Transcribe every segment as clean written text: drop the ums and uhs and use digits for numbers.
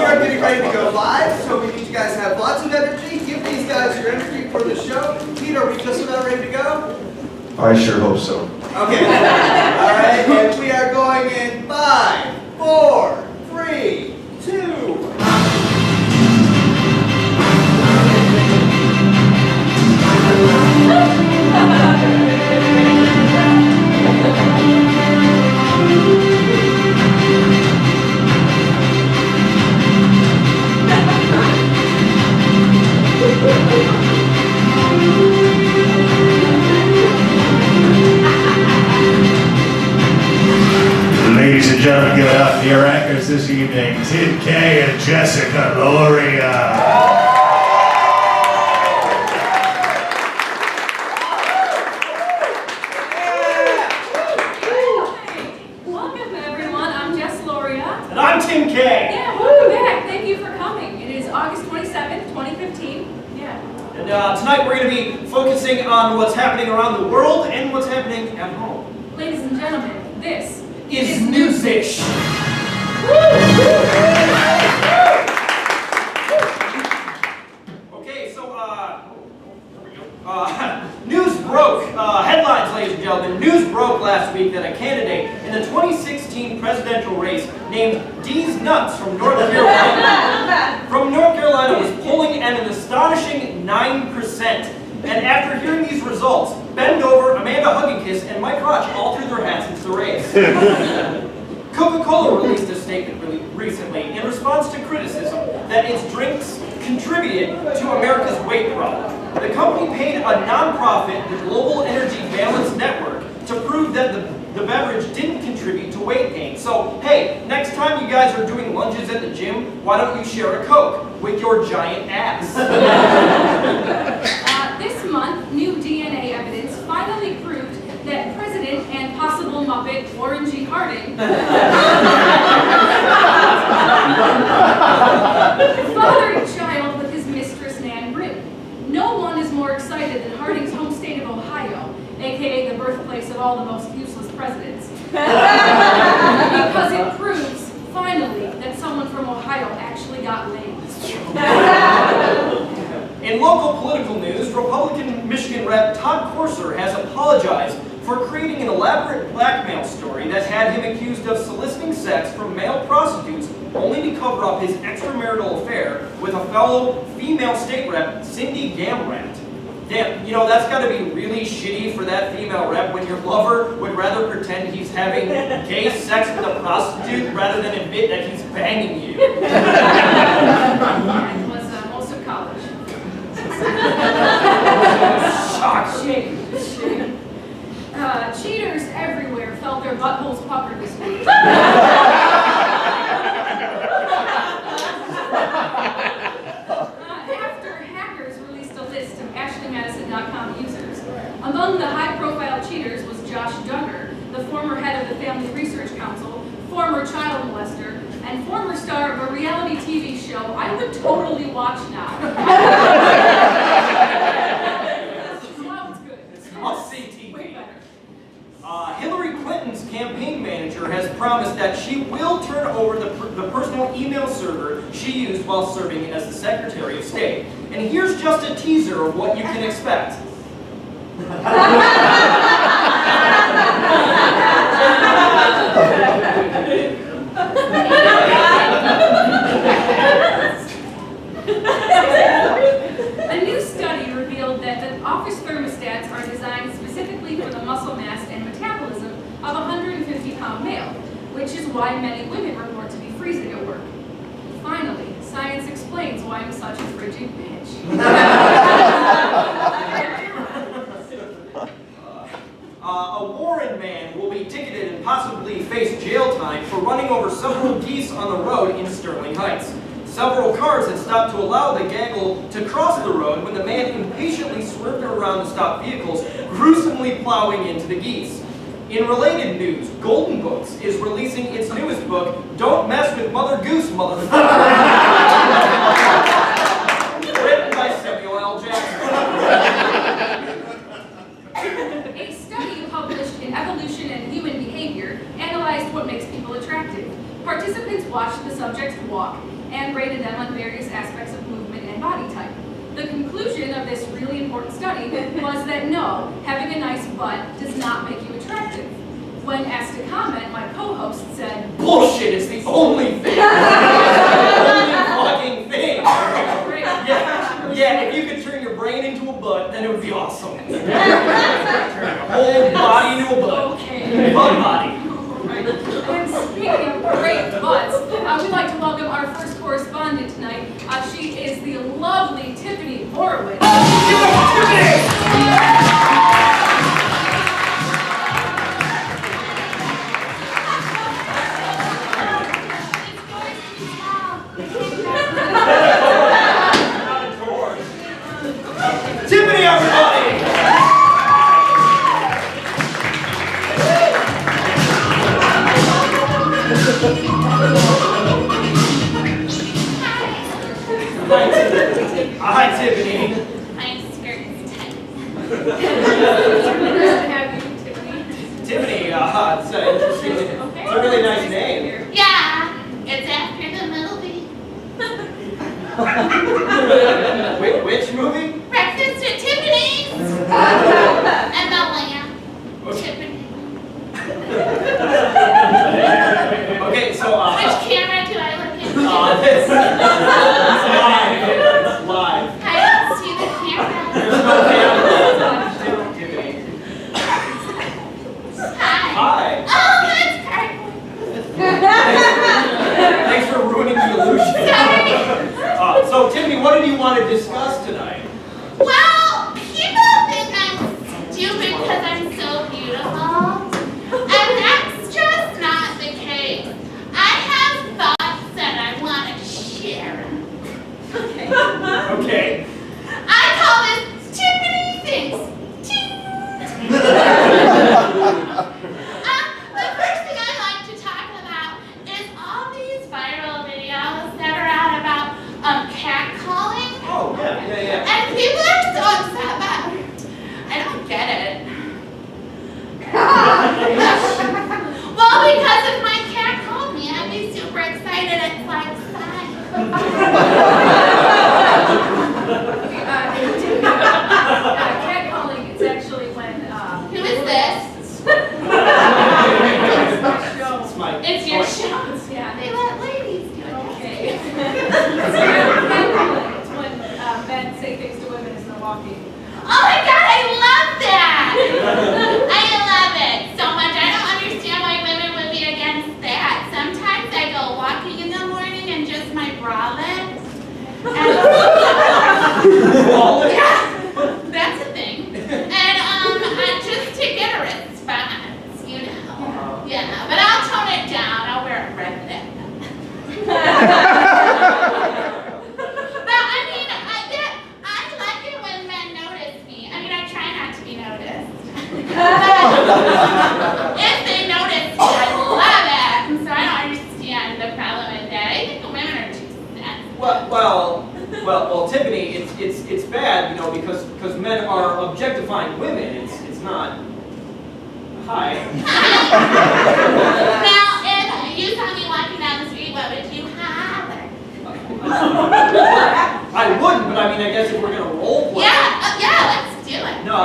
are getting ready to go live, so we need you guys to have lots of energy. Give these guys your energy for the show. Peter, are we just about ready to go? I sure hope so. Okay. All right, and we are going in 5, 4, 3, 2. Ladies and gentlemen, give it up for your anchors this evening, Tim K and Jessica Loria. Welcome everyone, I'm Jess Loria. And I'm Tim K. Yeah, welcome back. Thank you for coming. It is August 27th, 2015. Yeah. And tonight we're going to be focusing on what's happening around the world and what's happening at home. Ladies and gentlemen, this Is Newish. Okay, so news broke. Headlines, ladies and gentlemen. News broke last week that a candidate in the 2016 presidential race named D's Nuts from North Carolina was polling at an astonishing 9%. And after hearing these results, Bend Over, Amanda Hugginkiss, and Mike Crotch all threw their hats into the race. Coca-Cola released a statement recently in response to criticism that its drinks contributed to America's weight problem. The company paid a nonprofit, the Global Energy Balance Network, to prove that the beverage didn't contribute to weight gain. So, hey, next time you guys are doing lunges at the gym, why don't you share a Coke with your giant ass? This month, new DNA evidence finally proved that President and possible Muppet Warren G. Harding fathered a child with his mistress Nan Britton. No one is more excited than Harding's home state of Ohio, aka the birthplace of all the most useless presidents. Because it proves, finally, that someone from Ohio actually got laid. In local political news, Republican Michigan Rep Todd Corser has apologized for creating an elaborate blackmail story that had him accused of soliciting sex from male prostitutes only to cover up his extramarital affair with a fellow female state rep, Cindy Gamrat. Damn, you know, that's got to be really shitty for that female rep when your lover would rather pretend he's having gay sex with a prostitute rather than admit that he's banging you. It was most of college. Shame. Cheaters everywhere felt their buttholes puckered this week. After hackers released a list of AshleyMadison.com users, among the high-profile cheaters was Josh Duggar, the former head of the Family Research Council, former child molester, and former star of a reality TV show I would totally watch now. Hillary Clinton's campaign manager has promised that she will turn over the personal email server she used while serving as the Secretary of State. And here's just a teaser of what you can expect. A new study revealed that the office thermostats are designed specifically for the muscle mass and metabolism of a 150-pound male, which is why many women report to be freezing at work. Finally, science explains why I'm such a frigid bitch. A Warren man will be ticketed and possibly face jail time for running over several geese on the road in Sterling Heights. Several cars had stopped to allow the gaggle to cross the road when the man impatiently swerved around the stopped vehicles, gruesomely plowing into the geese. In related news, Golden Books is releasing its newest book, Don't Mess with Mother Goose, Motherfucker. Written by Samuel L. Jackson. A study published in Evolution and Human Behavior analyzed what makes people attractive. Participants watched the subjects walk and rated them on various aspects of movement and body type. The conclusion of this really important study was that no, having a nice butt does not make you attractive. When asked to comment, my co-host said, "Bullshit, it's the only thing." The only fucking thing. Yeah, if you could turn your brain into a butt, then it would be awesome. Turn your whole body into a butt. okay. Butt body. Right. And speaking of great butts, we'd like to welcome our first correspondent tonight. She is the lovely Tiffany Horowitz. Tiffany, everybody! Hi, Tiffany. My skirt is tight. Nice to have you, Tiffany. Tiffany, it's interesting. It's a really nice name. Yeah, it's after the movie. Which movie? Breakfast at Tiffany's. And the lamb. Tiffany. Okay, so, Which camera do I look into? it's live. It's live. I don't see the camera. There's no camera. Tiffany. Hi. Hi. Oh, that's cardboard. Thanks for ruining the illusion. Sorry. So, Tiffany, what did you want to discuss tonight? Well, people think I'm stupid because I'm so beautiful. And that's just not the case. I have thoughts that I want to share. Okay. I call this Tiffany Thinks. Ting. The first thing I like to talk about is all these viral videos that are out about catcalling. Oh, yeah. And people are so upset about it. I don't get it. Well, because if my cat called me, I'd be super excited. It's like fun. Catcalling, it's actually when... Who is this? It's my It's your show. Yeah. They let ladies do it. Okay. Catcalling, it's when men say things to women as they're walking. Oh my god, I love that! I love it so much. I don't understand why women would be against that. Sometimes I go walking in the morning and just my bralette. Yeah, that's a thing. And just to get a response, you know. Yeah, but I'll tone it down. I'll wear a redneck. But I mean, I like it when men notice me. I mean, I try not to be noticed. But if they notice me, I love it. So I don't understand the problem with that. I think women are too sensitive. Well, Tiffany, it's bad, you know, because men are objectifying women. It's not. Hi. Now, if you saw me walking down the street, what would you holler? I wouldn't, but I mean, I guess if we're gonna role play. Yeah, let's do it. No.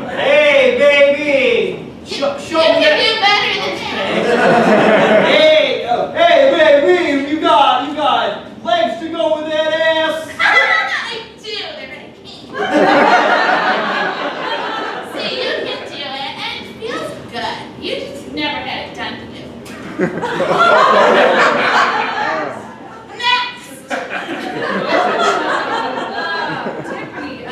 Hey, baby. Show You me can that. do better than that. Hey, baby, you got legs to go with that ass. I do. They're very keen. See, you can do it, and it feels good. You just never had it done to you. Next. Tiffany,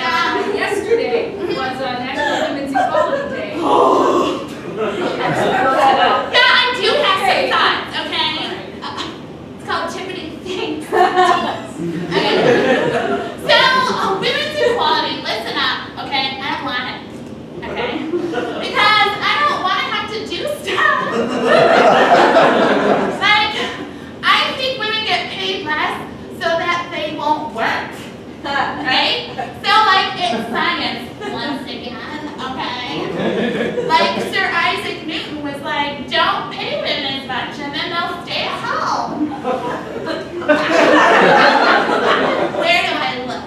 right? So, like, it's science once again, okay? Like, Sir Isaac Newton was like, don't pay women as much and then they'll stay at home. Where do I look?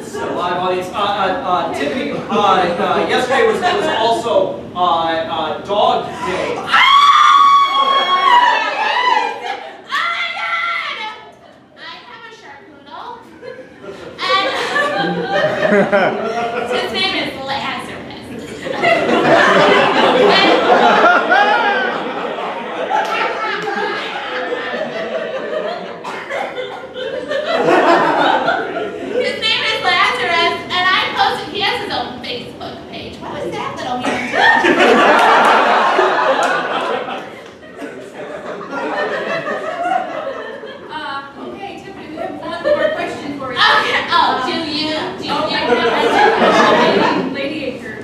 So, live audience, Tiffany, yesterday was also Dog Day. Oh my God! I have a Sharknoodle, and his name is Lazarus. His name is Lazarus, and I posted. He has his own Facebook page. What was that little man Okay, Tiffany, we have one more question for you. Okay. Oh, do you? Lady Acre.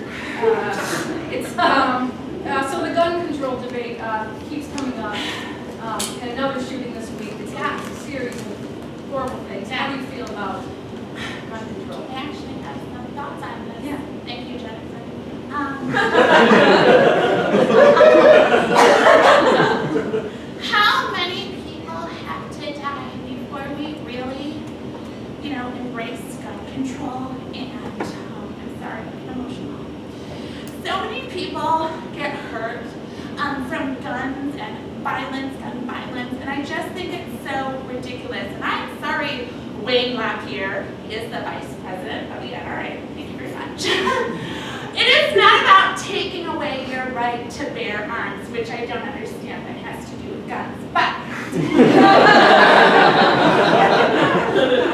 So the gun control debate keeps coming up, and another shooting this week. It's got a series of horrible things. How do you feel about gun control? I actually have some thoughts on this. Yeah. Thank you, Jennifer. How many people have to die before we really, embrace gun control? And I'm sorry, I'm emotional. So many people get hurt from guns and gun violence, and I just think it's so ridiculous. And I'm sorry, Wayne Lapierre is the vice president of the NRA. Thank you very much. It is not about taking away your right to bear arms, which I don't understand that has to do with guns, but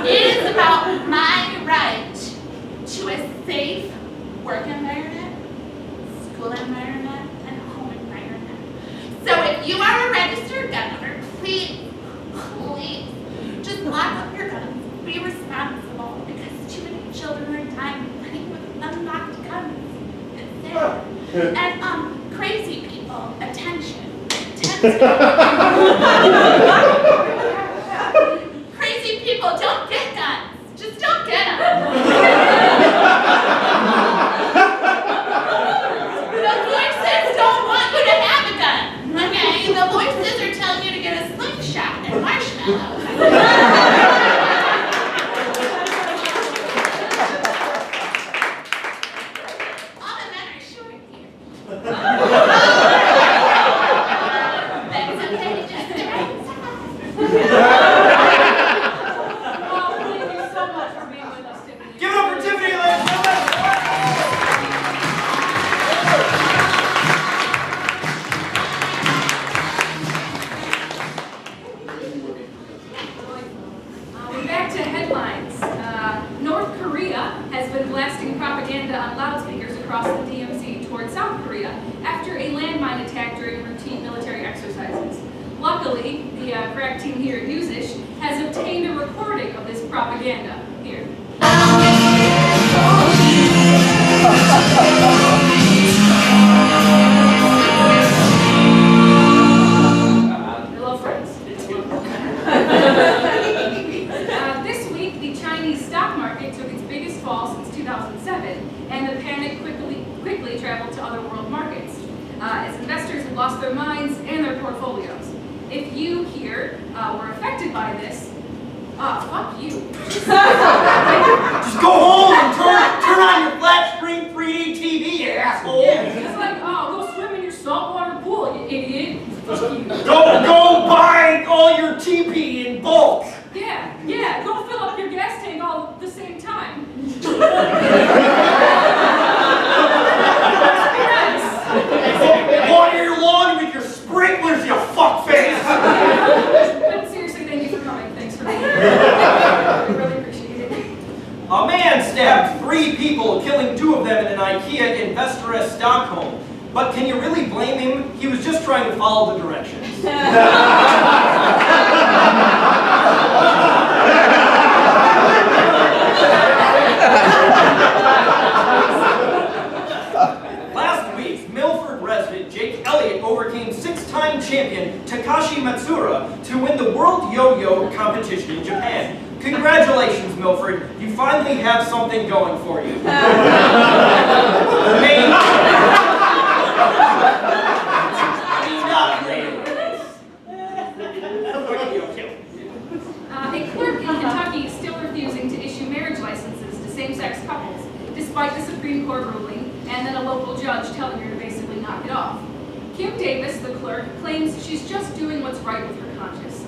it is about my right to a safe work environment, school environment, and home environment. So if you are a registered gun owner, please, just lock up your guns. Be responsible, because too many children are dying playing with unlocked guns. It's sad. And crazy people, attention. Crazy people, don't get guns. Just don't get them. The voices don't want you to have a gun. Okay, the voices are telling you to get a slingshot and marshmallows. All the men are short here. That's okay, just the right Well, thank you so much for being with us, Tiffany. Give it up for Tiffany, ladies and gentlemen. We're back to headlines. North Korea has been blasting propaganda on loudspeakers across the DMZ toward South Korea after a landmine attack during routine military exercises. Luckily, the crack team here at Newish has obtained a recording of this propaganda. Here. Hello, friends. This week, the Chinese stock market took its biggest fall since 2007, and the panic quickly traveled to other world markets, as investors have lost their minds and their portfolios. If you here were affected by this, fuck you. Just go home and turn on your flat screen 3D TV, you asshole. Yeah, it's like, oh, go swim in your saltwater pool, you idiot. Fuck you. Go buy all your TP in bulk. Yeah, go fill up your gas tank all at the same time. Water your lawn with your sprinklers, you fuckface. But seriously, thank you for coming. Thanks for being here. I really appreciate it. A man stabbed 3 people, killing 2 of them in an IKEA in Västerås, Stockholm. But can you really blame him? He was just trying to follow the directions. Last week, Milford resident Jake Elliott overcame 6-time champion Takashi Matsura to win the World Yo-Yo competition in Japan. Congratulations, Milford. Milford, you finally have something going for you. Maybe. A clerk in Kentucky is still refusing to issue marriage licenses to same-sex couples, despite the Supreme Court ruling and then a local judge telling her to basically knock it off. Kim Davis, the clerk, claims she's just doing what's right with her conscience.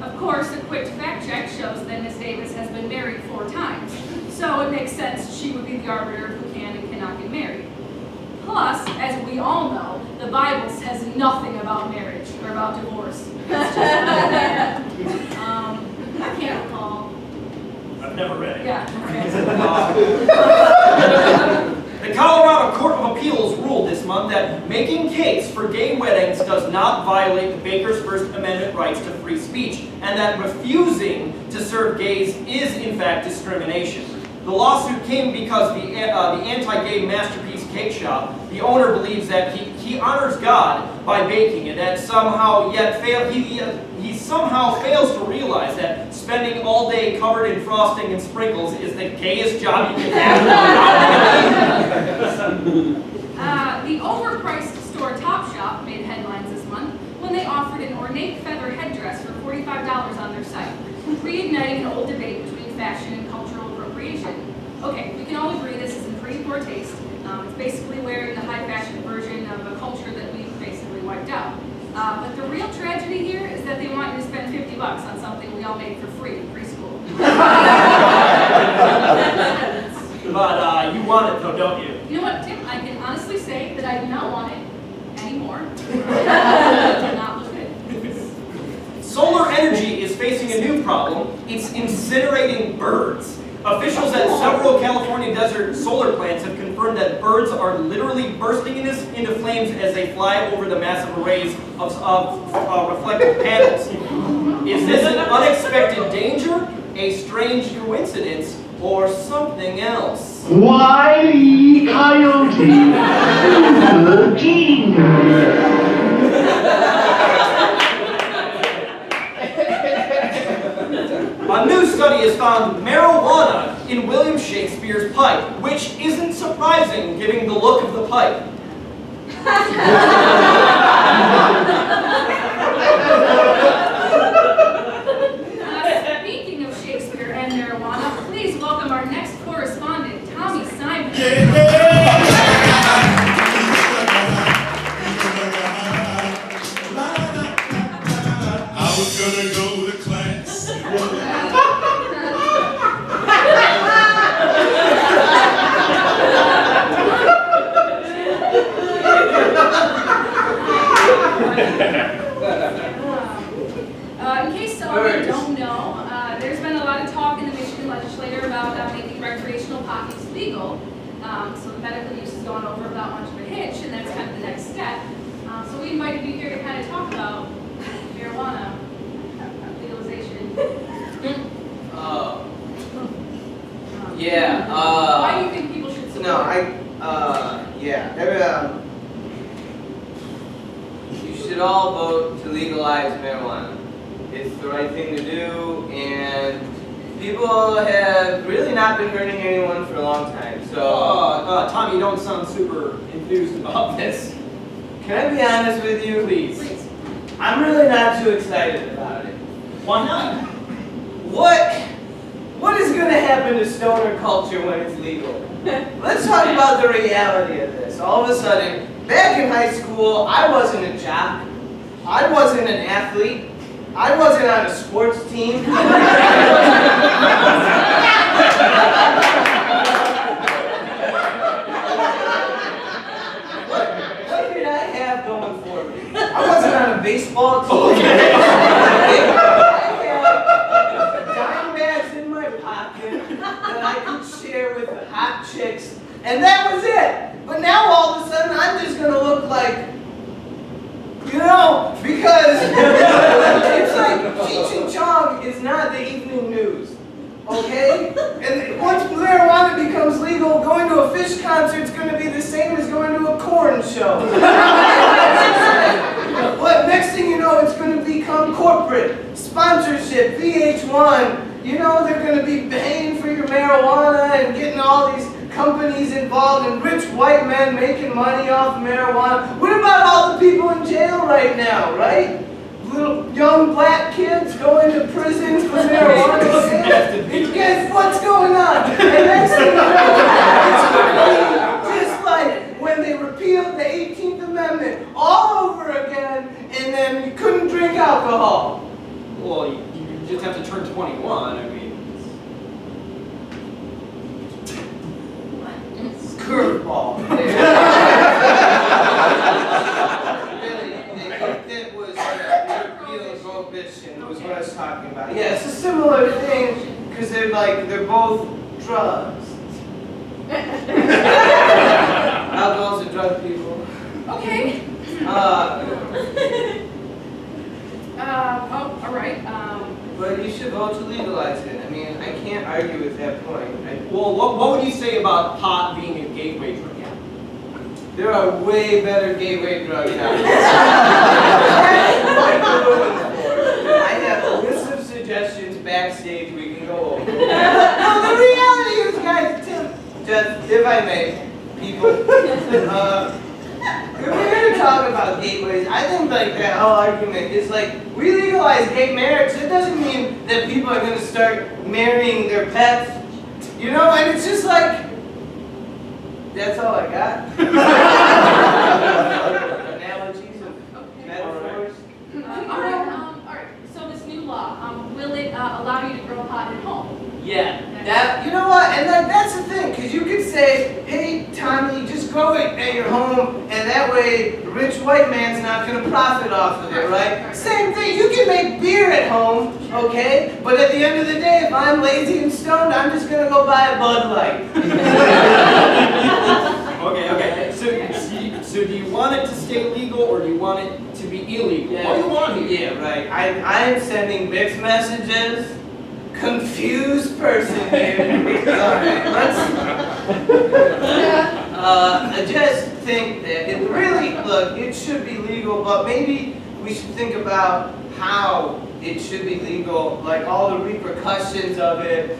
Of course, a quick fact check shows that Miss Davis has been married 4 times, so it makes sense she would be the arbiter of who can and cannot get married. Plus, as we all know, the Bible says nothing about marriage or about divorce. It's just not there. I can't recall. I've never read it. Yeah. The Colorado Court of Appeals ruled this month that making cakes for gay weddings does not violate the Baker's First Amendment rights to free speech, and that refusing to serve gays is in fact discrimination. The lawsuit came because the anti-gay Masterpiece Cake Shop, the owner believes that he honors God by baking, and that somehow he somehow fails to realize that spending all day covered in frosting and sprinkles is the gayest job you can have. The overpriced store Topshop made headlines this month when they offered an ornate feather headdress for $45 on their site, reigniting an old debate between fashion and cultural appropriation. Okay, we can all agree this is in pretty poor taste. It's basically wearing the high fashion version of a culture that we've basically wiped out. But the real tragedy here is that they want you to spend $50 on something we all made for free in preschool. But you want it though, don't you? You know what, Tim? I can honestly say that I do not want it anymore. It did not look good. Solar energy is facing a new problem. It's incinerating birds. Officials at several California desert solar plants have confirmed that birds are literally bursting into flames as they fly over the massive arrays of reflective panels. Is this an unexpected danger, a strange coincidence, or something else? Wile E. Coyote, the king. A new study has found marijuana in William Shakespeare's pipe, which isn't surprising given the look of the pipe. Speaking of Shakespeare and marijuana, please welcome our next correspondent, Tommy Simon. I was gonna go to class. In case some of you don't know, there's been a lot of talk in the Michigan legislature about making recreational pot use legal. So the medical use has gone over without much of a hitch, and that's kind of the next step. So we invited you here to kind of talk about marijuana legalization. Yeah. Why do you think people should support No, You should all vote to legalize marijuana. It's the right thing to do, and people have really not been hurting anyone for a long time, so... Tommy, you don't sound super enthused about this. Can I be honest with you? Please. I'm really not too excited about it. Why not? What is going to happen to stoner culture when it's legal? Let's talk about the reality of this. All of a sudden, back in high school, I wasn't a jock. I wasn't an athlete. I wasn't on a sports team. What did I have going for me? I wasn't on a baseball team. I had dime bags in my pocket that I could share with the hot chicks, and that was it. But now all of a sudden, I'm just going to look like, because it's like Cheech and Chong is not the evening news, okay? And once marijuana becomes legal, going to a Fish concert is going to be the same as going to a corn show. But next thing you know, it's going to become corporate, sponsorship, VH1. They're going to be paying for and getting all these companies involved and rich white men making money off marijuana. What about all the people in jail right now, right? Little young black kids going to prison for marijuana sales. Guess what's going on? And next thing you know, it's going to be just like when they repealed the 18th Amendment all over again, and then you couldn't drink alcohol. Well, you just have to turn 21. I mean, Curveball. Really, that was repeal of prohibition was what I was talking about. Yeah, it's a similar thing because they're both drugs. Alcohol's a drug, people. Okay. All right. But you should vote to legalize it. I mean, I can't argue with that point. well, what would you say about pot being a gateway drug? There are way better gateway drugs out there. I have a list of suggestions backstage we can go over. No, the reality is, guys, just if I may, people, if we're going to talk about gateways, I think like that whole argument is like, we legalize gay marriage, it doesn't mean that people are going to start marrying their pets, you know, and it's just like, that's all I got. Analogies of metaphors. All right. So this new law, will it allow you to grow pot at home? Yeah, that, you know what, and like that's the thing, because you could say, hey, Tommy, just grow it at your home, and that way the rich white man's not going to profit off of it, right? Same thing, you can make beer at home, okay? But at the end of the day, if I'm lazy and stoned, I'm just going to go buy a Bud Light. Okay. So do you want it to stay legal or do you want it to be illegal? Yeah. What do you want here? Yeah, right. I'm sending mixed messages. Confused person here. Alright, I just think that it really, look, it should be legal, but maybe we should think about how it should be legal, like all the repercussions of it,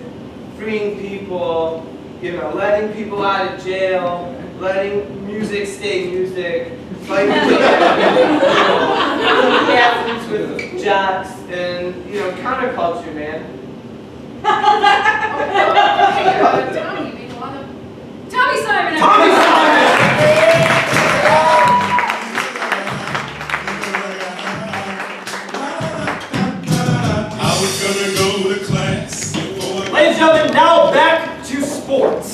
freeing people, you know, letting people out of jail, letting music stay music, fighting athletes with jocks, and, you know, counterculture, man. Tommy, maybe one of Tommy Simon. Tommy Simon! I was gonna go to class. Ladies and gentlemen, now back to sports.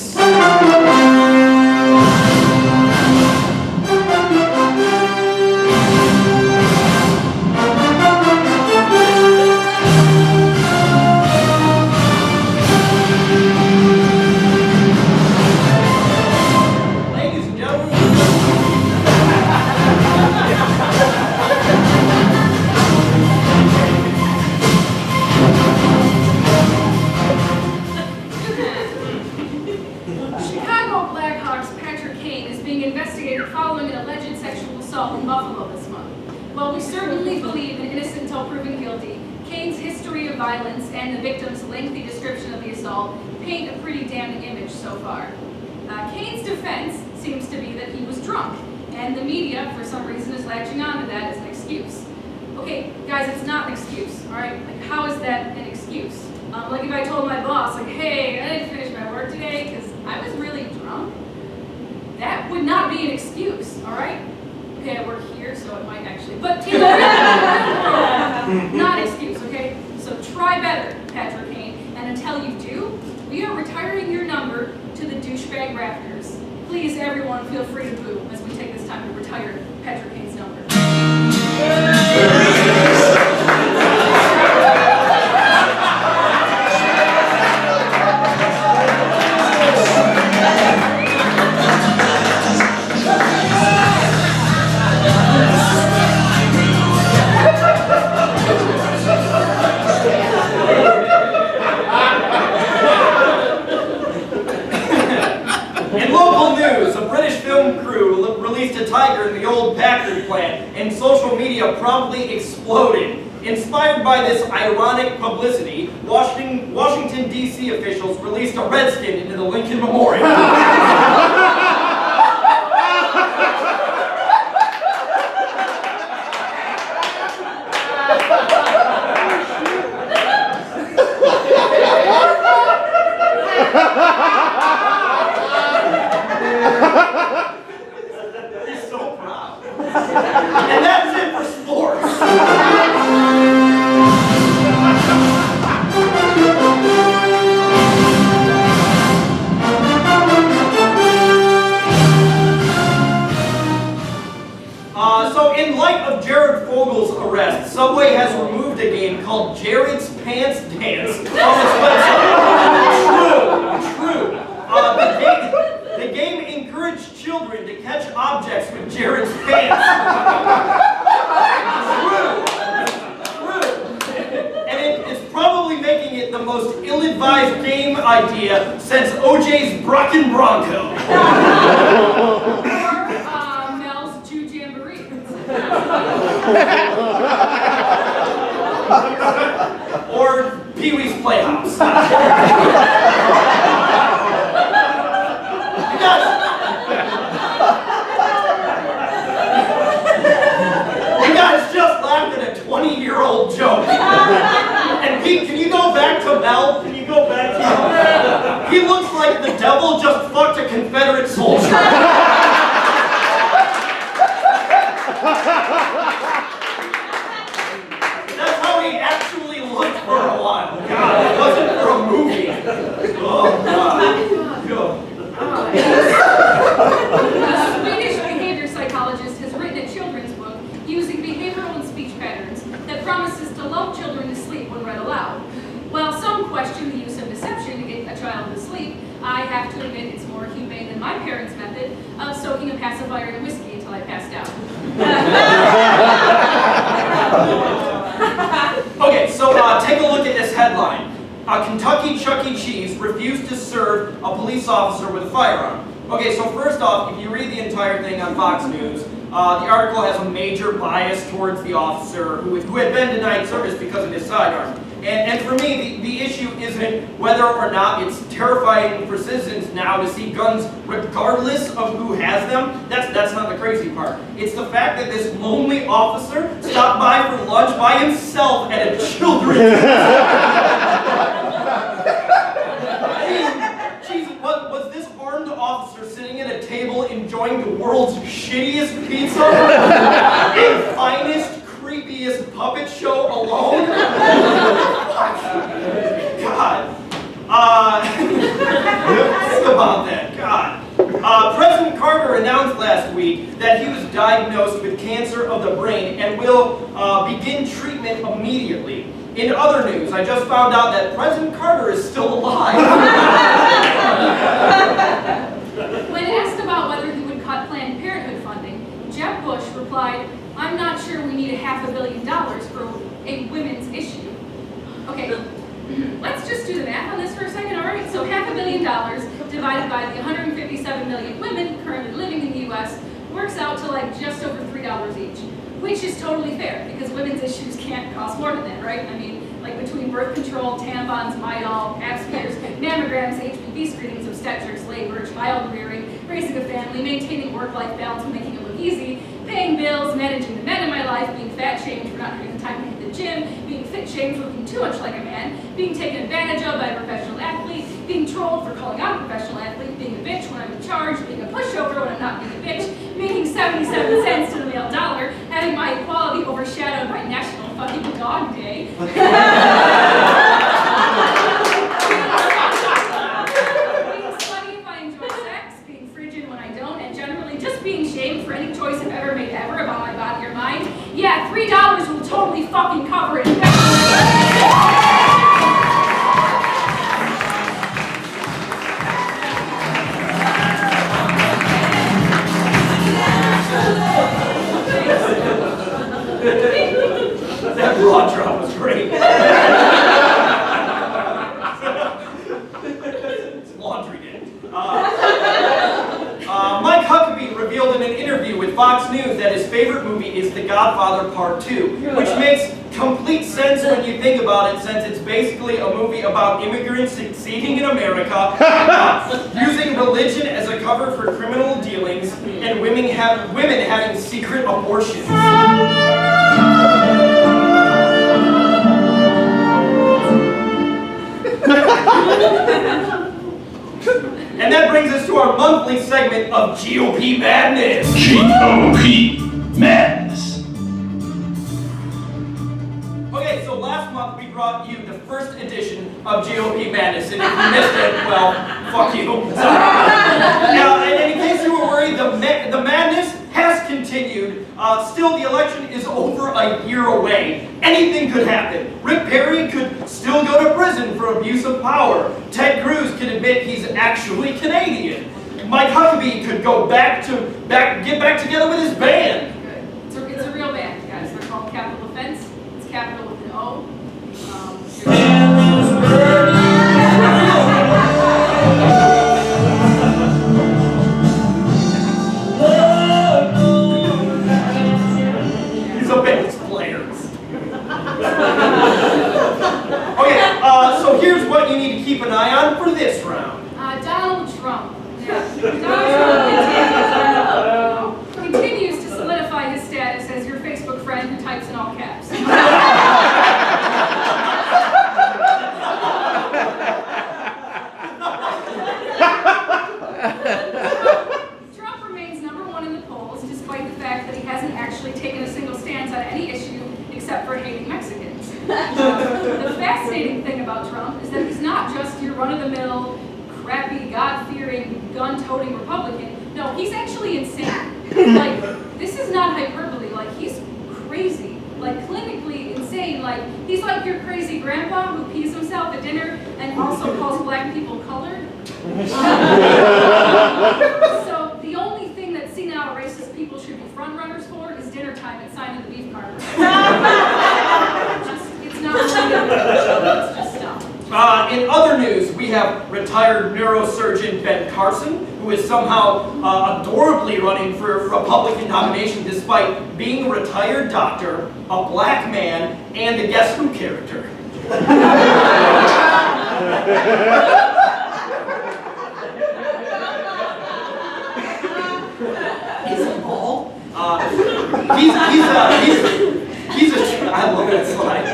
in Buffalo this month. While we certainly believe in innocent until proven guilty, Kane's history of violence and the victim's lengthy description of the assault paint a pretty damning image so far. Kane's defense seems to be that he was drunk, and the media, for some reason, is latching on to that as an excuse. Okay, guys, it's not an excuse, all right? Like, how is that an excuse? Like if I told my boss, like, hey, I didn't finish my work today because I was really drunk, that would not be an excuse, all right? Okay, I work here, so it might actually, but you know, not an excuse, okay? So try better, Patrick Kane, and until you do, we are retiring your number to the douchebag rafters. Please, everyone, feel free to boo as we take this time to retire Patrick Kane's number. In local news, a British film crew released a tiger in the old Packard plant, and social media promptly exploded. Inspired by this ironic publicity, Washington Washington, D.C. officials released a redskin into the Lincoln Memorial. He's so proud. And that's it for sports. So in light of Jared Fogel's arrest, Subway has removed a game called Jared's Pants Dance from its website. True. The game encouraged children to catch objects with Jared's pants. True. And it is probably making it the most ill-advised game idea since OJ's Brocken Bronco. Or Pee-wee's Playhouse. You guys just laughed at a 20-year-old joke. And Pete, can you go back to Mel? Can you go back to Mel? He looks like the devil just fucked a Confederate soldier. That's how he actually looked for a while. God, it wasn't for a movie. Oh, God. A Swedish behavior psychologist has written a children's book using behavioral and speech patterns that promises to lull children to sleep when read aloud. While some question the use of deception to get a child to sleep, I have to admit it's more humane than my parents' method of soaking a pacifier in whiskey until I passed out. Okay, so take a look at this headline. Kentucky Chuck E. Cheese refused to serve a police officer with a firearm. Okay, so first off, if you read the entire thing on Fox News, the article has a major bias towards the officer who had been denied service because of his sidearm. And for me, the issue isn't whether or not it's terrifying for citizens now to see guns regardless of who has them. That's not the crazy part. It's the fact that this lonely officer stopped by for lunch by himself at a children's Jeez, was this armed officer sitting at a table enjoying the world's shittiest pizza and finest, creepiest puppet show alone? God. Think about that. God. President Carter announced last week that he was diagnosed with cancer of the brain and will begin treatment immediately. In other news, I just found out that President Carter is still alive. When asked about whether he would cut Planned Parenthood funding, Jeb Bush replied, "I'm not sure we need $500 million for a women's issue." Okay, let's just do the math on this for a second, all right? So $500 million divided by the 157 million women currently living in the U.S. works out to like just over $3 each, which is totally fair because women's issues can't cost more than that, right? I mean, like between birth control, tampons, Midol, pap smears, mammograms, HPV screenings, obstetrics, labor, child rearing, raising a family, maintaining work-life balance and making it look easy, paying bills, managing the men in my life, being fat shamed for not having the time to hit the gym, being fit shamed for looking too much like a man, being taken advantage of by a professional athlete, being trolled for calling out a professional athlete, being a bitch when I'm in charge, being a pushover when I'm not being a bitch, making 77 cents to the male dollar, having my equality overshadowed by National Fucking Dog Day. Being slutty if I enjoy sex, being frigid when I don't, and generally just being shamed for any choice I've ever made ever about my body or mind. Yeah, $3 will totally fucking cover it. That raw drop was great. It's laundry day. Mike Huckabee revealed in an interview with Fox News that his favorite movie is The Godfather Part 2, which makes complete sense when you think about it, since it's basically a movie about immigrants succeeding in America, using religion as a cover for criminal dealings, and women having secret abortions. And that brings us to our monthly segment of GOP Madness. GOP Madness. Okay, so last month we brought you the first edition of GOP Madness, and if you missed it, well, fuck you. Sorry. Now, and in case you were worried, the madness has continued. Still, the election is over a year away. Anything could happen. Rick Perry could still go to prison for abuse of power. Ted Cruz can admit he's actually Canadian. Mike Huckabee could go get back together with his band. Good. It's a real band, guys. They're called Capital Offense. It's capital with an O. He's a bass player. Okay, so here's what you need to keep an eye on for this round. Donald Trump. Yeah. Donald Trump continues to solidify his status as your Facebook friend who types in all caps. Trump remains #1 in the polls, despite the fact that he hasn't actually taken a single stance on any issue except for hating Mexicans. The fascinating thing about Trump is that he's not just your run-of-the-mill, crappy, God-fearing, gun-toting Republican. No, he's actually insane. Like, this is not hyperbole. Like, he's crazy. Like, clinically insane. Like, he's like your crazy grandpa who pees himself at dinner and also calls black people colored. So, the only thing that senile racist people should be front-runners for is dinner time and signing the beef card. It's not really it's just stuff. In other news, we have retired neurosurgeon Ben Carson, who is somehow adorably running for Republican nomination despite being a retired doctor, a black man, and a Guess Who character. Is he bald? I love that slide.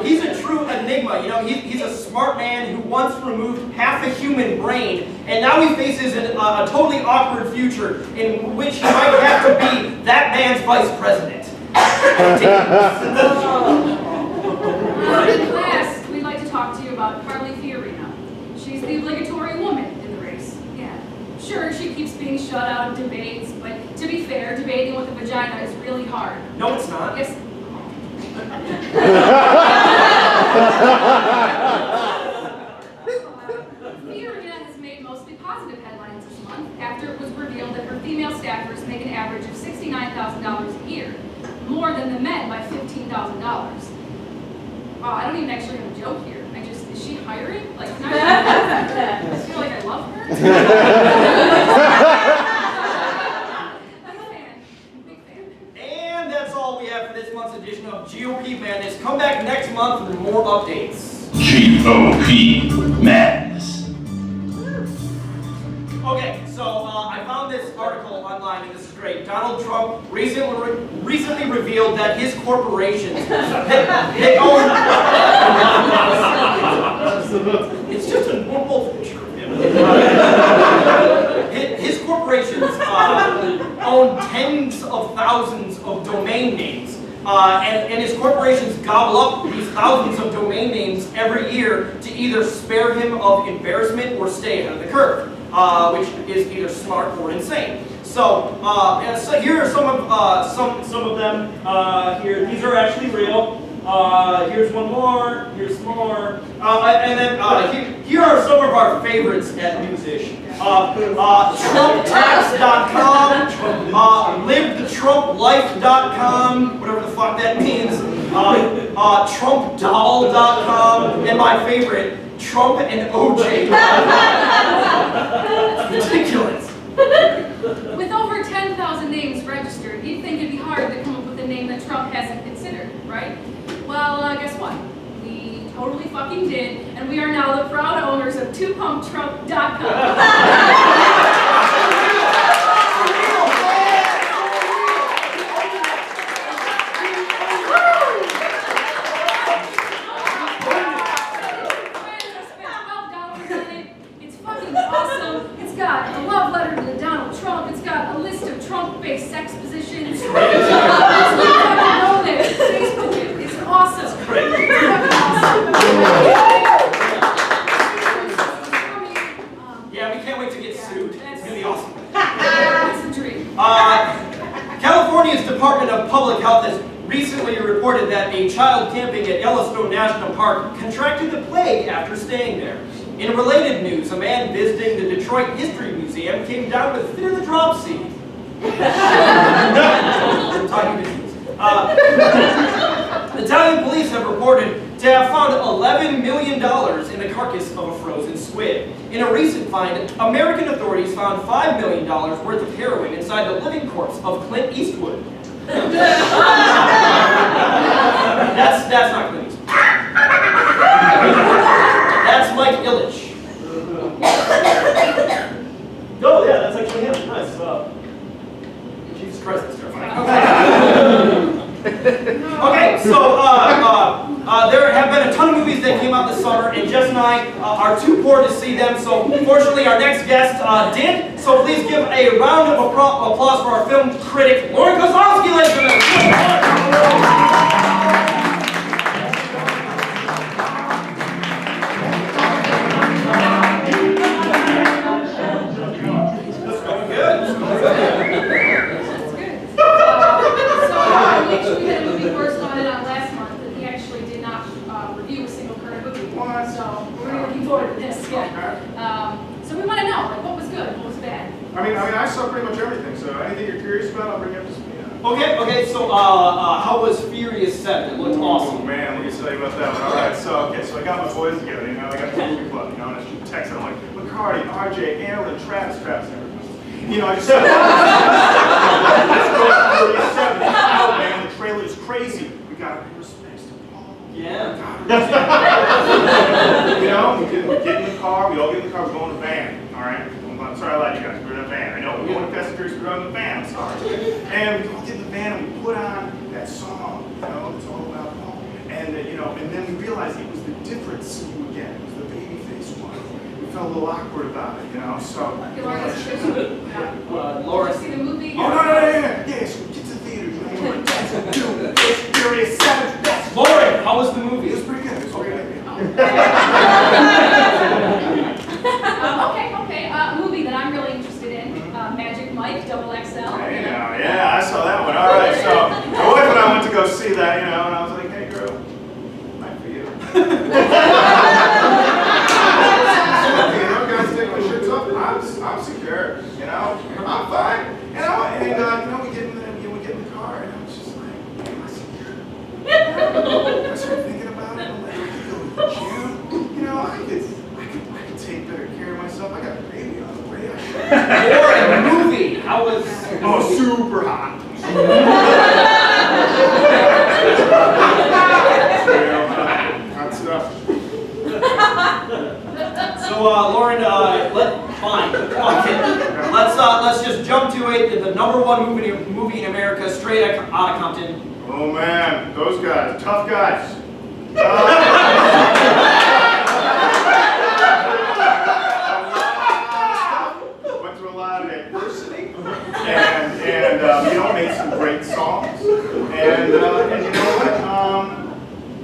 He's a true enigma. You know, he's a smart man who once removed half a human brain, and now he faces a totally awkward future in which he might have to be that man's vice president. In class, we'd like to talk to you about Carly Fiorina. She's the obligatory woman in the race. Yeah. Sure, she keeps being shut out of debates, but to be fair, debating with a vagina is really hard. No, it's not. Yes. Fiorina has made mostly positive headlines this month after it was revealed that her female staffers make an average of $69,000 a year, more than the men by $15,000. Wow, I don't even actually have a joke here. Is she hiring? Like, can I feel like I love her? I'm a fan. Big fan. And that's all we have for this month's edition of GOP Madness. Come back next month for more updates. GOP Madness. Okay, so I found this article online, and this is great. Donald Trump recently revealed that his corporations, they own... It's just a normal picture of him. His corporations own tens of thousands of domain names. And his corporations gobble up these thousands of domain names every year to either spare him of embarrassment or stay ahead of the curve, which is either smart or insane. So, so here are some of them. Here, these are actually real. Here's one more. Here's some more. And then here are some of our favorites at Newsish. TrumpTax.com, LiveTheTrumpLife.com, whatever the fuck that means, TrumpDoll.com, and my favorite, TrumpandOJ.com. Ridiculous. With over 10,000 names registered, you'd think it'd be hard to come up with a name that right? Well, guess what? We totally fucking did, and we are now the proud owners of twopumptrump.com. It's got a love letter to Donald Trump. It's got a list of Trump-based sex positions. It's fucking know this. Facebook it. It's awesome. It's great. It's fucking awesome. Yeah, we can't wait to get sued. It's gonna be awesome. That's the dream. California's Department of Public Health has recently reported that a child camping at Yellowstone National Park contracted the plague after staying there. In related news, a man visiting the Detroit History Museum came down with fit of the dropsy. Italian police have reported to have found $11 million in the carcass of a frozen squid. In a recent find, American authorities found $5 million worth of heroin inside the living corpse of Clint Eastwood. That's not Clint Eastwood. That's Mike Ilitch. Oh yeah, that's actually him. Nice. Jesus Christ, that's terrifying. Okay, so there have been a ton of movies that came out this summer, and Jess and I are too poor to see them. So fortunately, our next guest did. So please give a round of applause for our film critic, Lauren Kozlowski, ladies and gentlemen. We had a movie correspondent on last month, and he actually did not review a single current movie. So we're really looking forward to this. Yeah. So we want to know, like, what was good, what was bad? I mean, I saw pretty much everything. So anything you're curious about, I'll bring you up to speed. Okay. So how was Furious 7? It looked awesome. Oh man, let me tell you about that one. All right. So I got my boys together. I got the movie club. And I shoot text. I'm like, McCarty, RJ, Aaron, Travis. I just said, let's go Furious 7. Oh man, the trailer's crazy. We gotta pay respects to Paul. Yeah. We get in the car. We all get in the car. We're going to the van. All right. I'm sorry I lied to you guys. We're in a van. I know. We're going to Fast and Furious. We're on the van. I'm sorry. And we all get in the van and we put on that song. It's all about Paul. And and then we realized it was the different Sue again. It was the baby face one. We felt a little awkward about it. So. Laura. Did you see the movie? Oh, no. Yeah, so we get to the theater. Furious 7. Lauren, how was the movie? It was pretty good. It was pretty good. Okay. A movie that I'm really interested in, Magic Mike, XXL. Yeah, I saw that one. All right, so my wife and I went to go see that, and I was like, hey, girl, night for you. Guys take my shirts off. I'm secure. I'm fine. And we get in the car, and I was just like, am I secure? I started thinking about it. I'm like, I could go to the gym. I could take better care of myself. I got a baby on the way. Or a movie. How was? Oh, super hot. Hot stuff. So, Lauren, fine. Let's just jump to it. The number one movie in America, straight out of Compton. Oh man, those guys, tough guys. Went through a lot of adversity, and made some great songs, and you know what?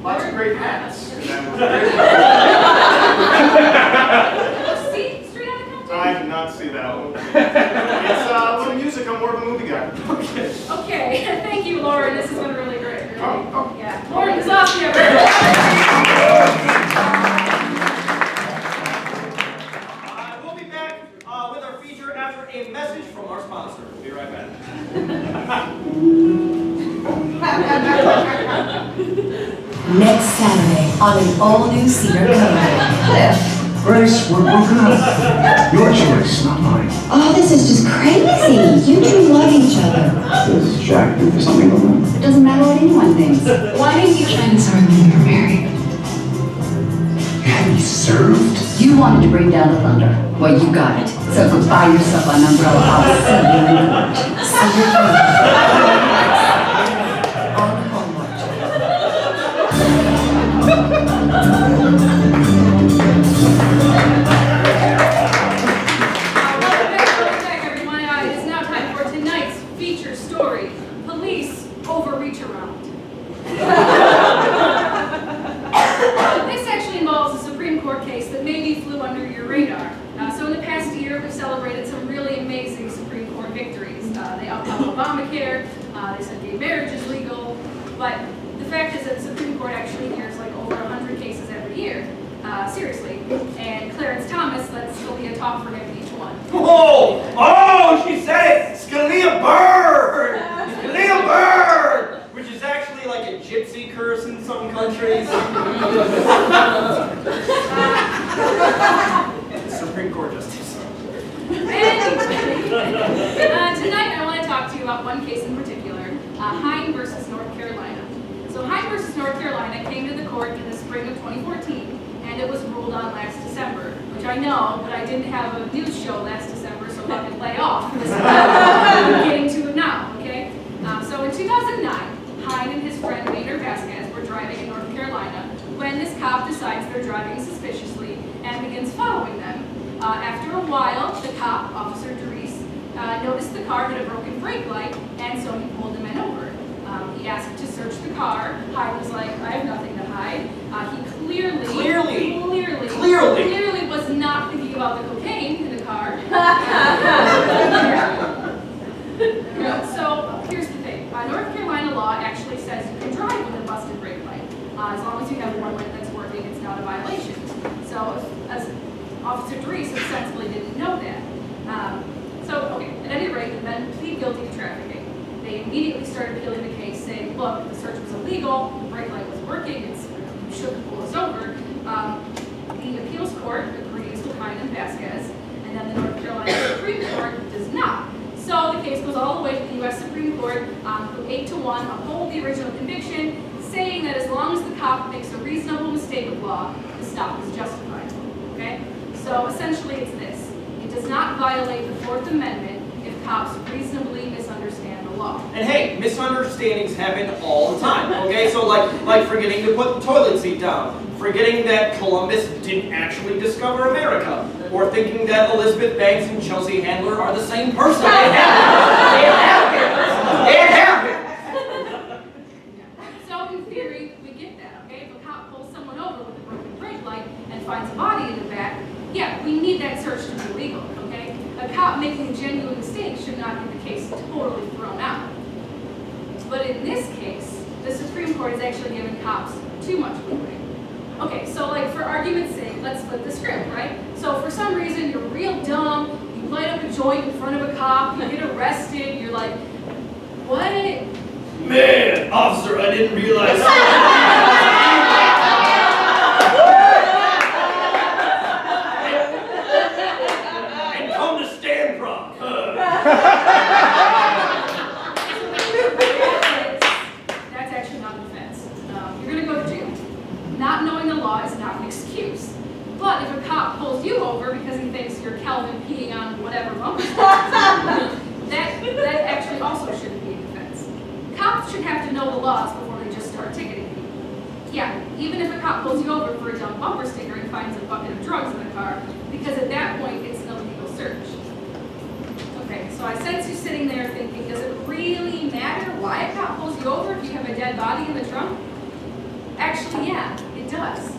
Lots of great hats. See Straight Outta Compton? I did not see that one. It's a little music. I'm more of a movie guy. Okay. Thank you, Lauren. This has been really great. Really. Oh. Yeah. Lauren Kozlowski, everybody. We'll be back with our feature after a message from our sponsor. We'll be right back. Next Saturday on an all-new Cedar Cove. Grace, we're broken up. Your choice, not mine. Oh, this is just crazy. You two love each other. Does Jack think there's something going on? It doesn't matter what anyone thinks. Why didn't you try this early when you were married? You had me served? You wanted to bring down the thunder. Well, you got it. So go buy yourself an umbrella. I'll see you in court. See you on homework. Welcome back, everyone. It is now time for tonight's feature story, Police Overreach Around. This actually involves a Supreme Court case that maybe flew under your radar. So in the past year, we've celebrated some really amazing Supreme Court victories. They upheld Obamacare, they said gay marriage is legal, but the fact is that the Supreme Court actually hears like over 100 cases every year, seriously. And Clarence Thomas lets Scalia talk for him each one. Oh, she said it! Scalia bird! Scalia bird! Which is actually like a gypsy curse in some countries. Supreme Court Justice. Tonight I want to talk to you about one case in particular, Hine versus North Carolina. So Hine versus North Carolina came to the court in the spring of 2014, and it was ruled on last December, which I know, but I didn't have a news show last December, so I could lay off. I'm getting to it now, okay? So in 2009, Hine and his friend Maynard Vasquez were driving in North Carolina when this cop decides they're driving suspiciously and begins following them. After a while, the cop, Officer Dries, noticed the car had a broken brake light, and so he pulled the men over. He asked to search the car. Hine was like, I have nothing to hide. He clearly was not thinking about the cocaine in the car. So here's the thing. North Carolina law actually says you can drive with a busted brake light. As long as you have one light that's working, it's not a violation. So as Officer Dries sensibly didn't know that. At any rate, the men plead guilty to trafficking. They immediately started appealing the case, saying, look, the search was illegal, the brake light was working, you shouldn't pull us over. The appeals court agrees with Hine and Vasquez, and then the North Carolina Supreme Court does not. So the case goes all the way to the U.S. Supreme Court, who 8-1 uphold the original conviction, saying that as long as the cop makes a reasonable mistake of law, the stop is justified. Okay? So essentially it's this. It does not violate the Fourth Amendment if cops reasonably misunderstand the law. And hey, misunderstandings happen all the time, okay? So like forgetting to put the toilet seat down, forgetting that Columbus didn't actually discover America, or thinking that Elizabeth Banks and Chelsea Handler are the same person. It happens! So in theory, we get that, okay? If a cop pulls someone over with a broken brake light and finds a body in the back, yeah, we need that search to be legal, okay? A cop making a genuine mistake should not get the case totally thrown out. But in this case, the Supreme Court has actually given cops too much leeway. Okay, so like for argument's sake, let's flip the script, right? So for some reason, you're real dumb, you light up a joint in front of a cop, you get arrested, you're like, what? Man, officer, I didn't realize. And come to stand prop. That's actually not an offense. You're going to go to jail. Not knowing the law is not an excuse. But if a cop pulls you over because he thinks you're Calvin peeing on whatever bumper sticker, that actually also shouldn't be an offense. Cops should have to know the laws before they just start ticketing people. Yeah, even if a cop pulls you over for a dumb bumper sticker and finds a bucket of drugs in the car, because at that point it's an illegal search. Okay, so I sense you sitting there thinking, does it really matter why a cop pulls you over if you have a dead body in the trunk? Actually, yeah, it does.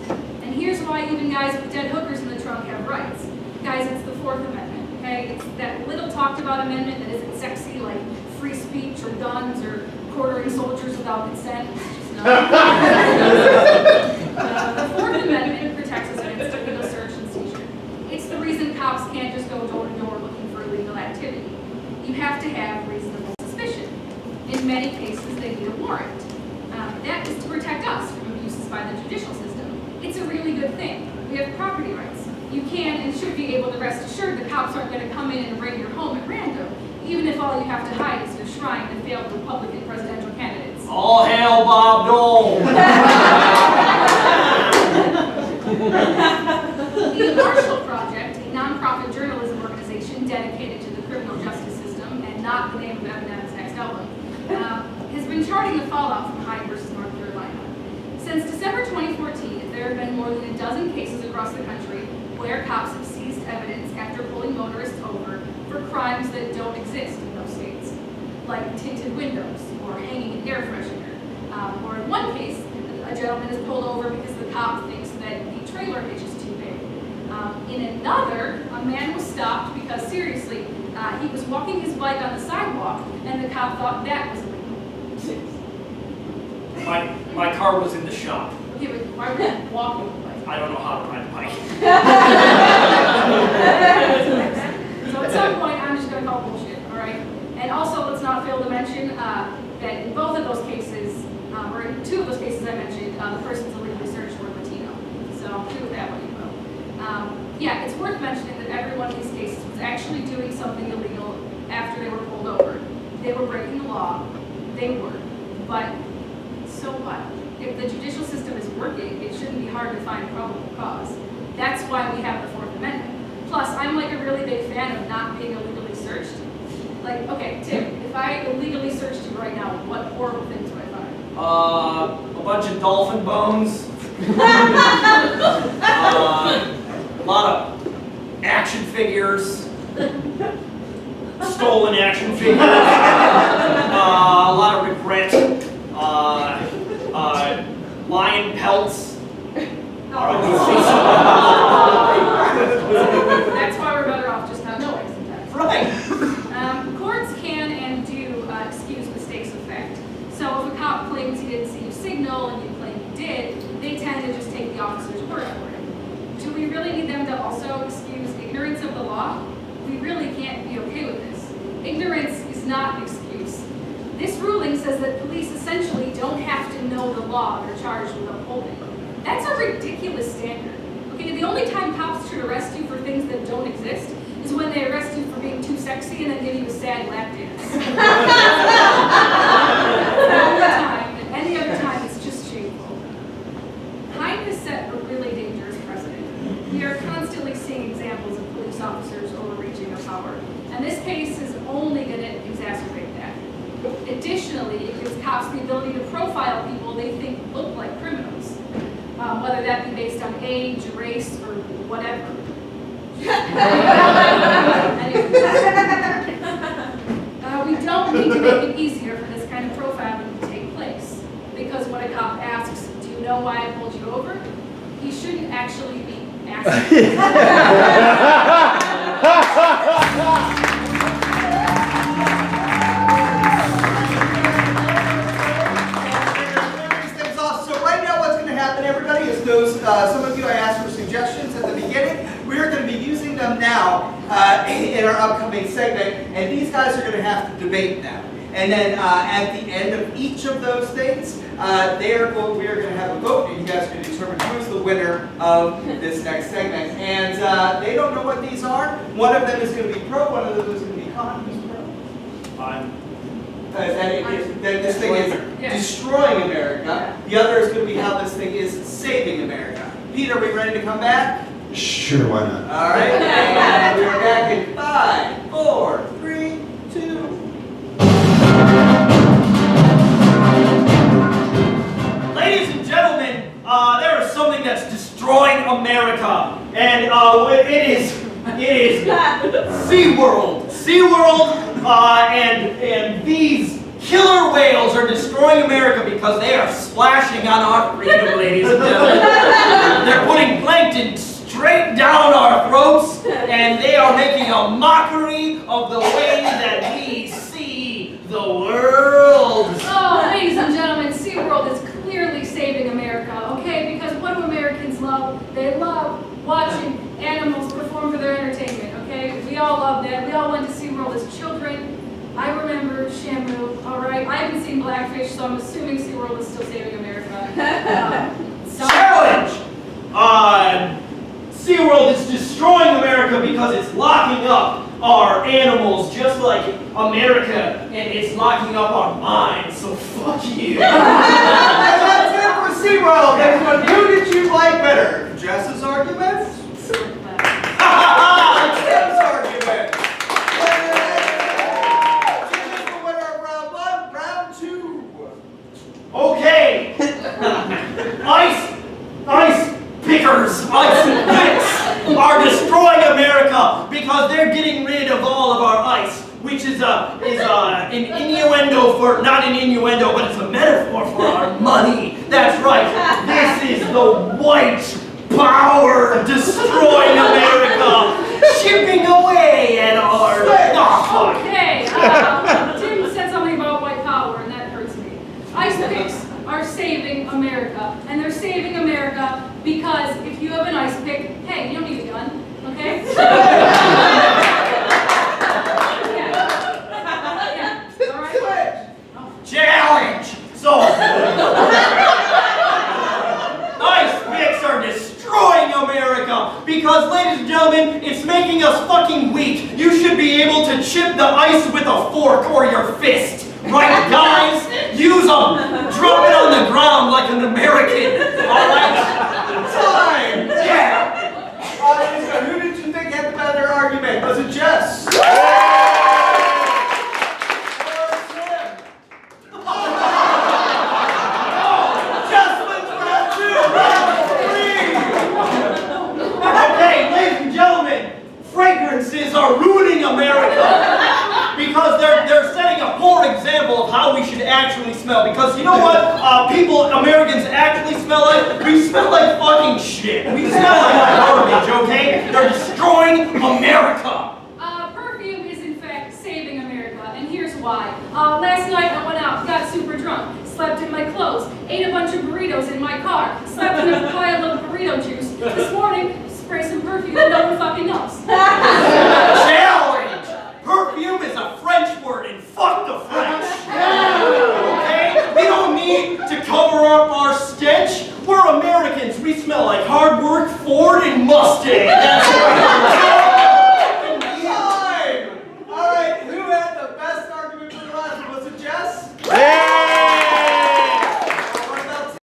And here's why even guys with dead hookers in the trunk have rights. Guys, it's the Fourth Amendment, okay? It's that little talked about amendment that isn't sexy like free speech or guns or quartering soldiers without consent. It's just not. The Fourth Amendment protects us against illegal search and seizure. It's the reason cops can't just go door to door looking for illegal activity. You have to have reasonable suspicion. In many cases, they need a warrant. That is to protect us from abuses by the judicial system. It's a really good thing. We have property rights. you can and should be able to rest assured the cops aren't going to come in and raid your home at random, even if all you have to hide is your shrine to failed Republican presidential candidates. All hail Bob Dole! The Marshall Project, a nonprofit journalism organization dedicated to the criminal justice system, and not the name of Eminem's next album, has been charting the fallout from Hyde versus North Carolina. Since December 2014, there have been more than a dozen cases across the country where cops have seized evidence after pulling motorists over for crimes that don't exist in those states, like tinted windows or hanging an air freshener. Or in one case, a gentleman is pulled over because the cop thinks that the trailer hitch is too big. In another, a man was stopped because, seriously, he was walking his bike on the sidewalk and the cop thought that was illegal. My car was in the shop. Okay, but why were you walking the bike? I don't know how to ride a bike. So at some point, I'm just going to call bullshit, all right? And also, let's not fail to mention that in both of those cases, or in two of those cases I mentioned, the persons illegally searched were Latino. So do with that what you will. Yeah, it's worth mentioning that every one of these cases was actually doing something illegal after they were pulled over. They were breaking the law. They were. But so what? If the judicial system is working, it shouldn't be hard to find probable cause. That's why we have the Fourth Amendment. Plus, I'm like a really big fan of not being illegally searched. Like, okay, Tim, if I illegally searched you right now, what horrible things would I find? A bunch of dolphin bones. A lot of action figures. Stolen action figures. A lot of regret. Lion pelts. That's why we're better off just not knowing sometimes. Right. Courts can and do excuse mistakes of fact. So if a cop claims he didn't see you signal and you claim you did, they tend to just take the officer's word for it. Do we really need them to also excuse ignorance of the law? We really can't be okay with this. Ignorance is not an excuse. This ruling says that police essentially don't have to know the law they're charged with upholding. That's a ridiculous standard. Okay, the only time cops should arrest you for things that don't exist is when they arrest you for being too sexy and then give you a sad lap dance. Any other time, it's just shameful. Hyde has set a really dangerous precedent. We are constantly seeing examples of police officers overreaching their power, and this case is only going to exacerbate that. Additionally, it gives cops the ability to profile people they think look like criminals, whether that be based on age, race, or whatever. We don't need to make it easier for this kind of profiling to take place, because when a cop asks, "Do you know why I pulled you over?" he shouldn't actually be asking. Everybody is those, some of you I asked for suggestions at the beginning. We are going to be using them now in our upcoming segment, and these guys are going to have to debate them. And then at the end of each of those things, we are going to have a vote, and you guys are going to determine who's the winner of this next segment. And they don't know what these are. One of them is going to be pro, one of them is going to be con. Who's pro? That this thing is destroying America. The other is going to be how this thing is saving America. Pete, are we ready to come back? Sure, why not? All right, and we're back in 5, 4, 3, 2. Ladies and gentlemen, there is something that's destroying America, and it is SeaWorld. SeaWorld, and these killer whales are destroying America because they are splashing on our freedom, ladies and gentlemen. They're putting plankton straight down our throats, and they are making a mockery of the way that we see the world. Oh, ladies and gentlemen, SeaWorld is clearly saving America, okay? Because what do Americans love? They love watching animals perform for their entertainment, okay? We all love that. We all went to SeaWorld as children. I remember Shamu, all right? I haven't seen Blackfish, so I'm assuming SeaWorld is still saving America. Challenge! SeaWorld failed. It's destroying America because it's locking up our animals just like America, and it's locking up our minds, so fuck you. And that's it for SeaWorld. Everyone, who did you like better? Jess's argument? Tim's argument. Tim is the winner of round 1, round 2. Okay. Ice pickers, ice picks are destroying America because they're getting rid of all of our ice, which is an innuendo for, not an innuendo, but it's a metaphor for our money. That's right. This is the white power destroying America, chipping away at our. Okay, Tim said something about white power, and that hurts me. Ice picks are saving America, and they're saving America because if you have an ice pick, hey, you don't need a gun, okay? Yeah, all right. Challenge! So, ice picks are destroying America because, ladies and gentlemen, it's making us fucking weak. You should be able to chip the ice with a fork or your fist. Right, guys? Use them. Drop it on the ground like an American. All right? Time! Yeah. Lisa, who did you think had the better argument? Was it Jess? Okay, ladies and gentlemen, fragrances are ruining America because they're setting a poor example of how we should actually smell. Because you know what? Americans actually smell like? We smell like fucking shit. We smell like garbage, okay? They're destroying America. Perfume is in fact saving America, and here's why. Last night I went out, got super drunk, slept in my clothes, ate a bunch of burritos in my car, slept in a pile of burrito juice. This morning, spray some perfume and no one fucking knows.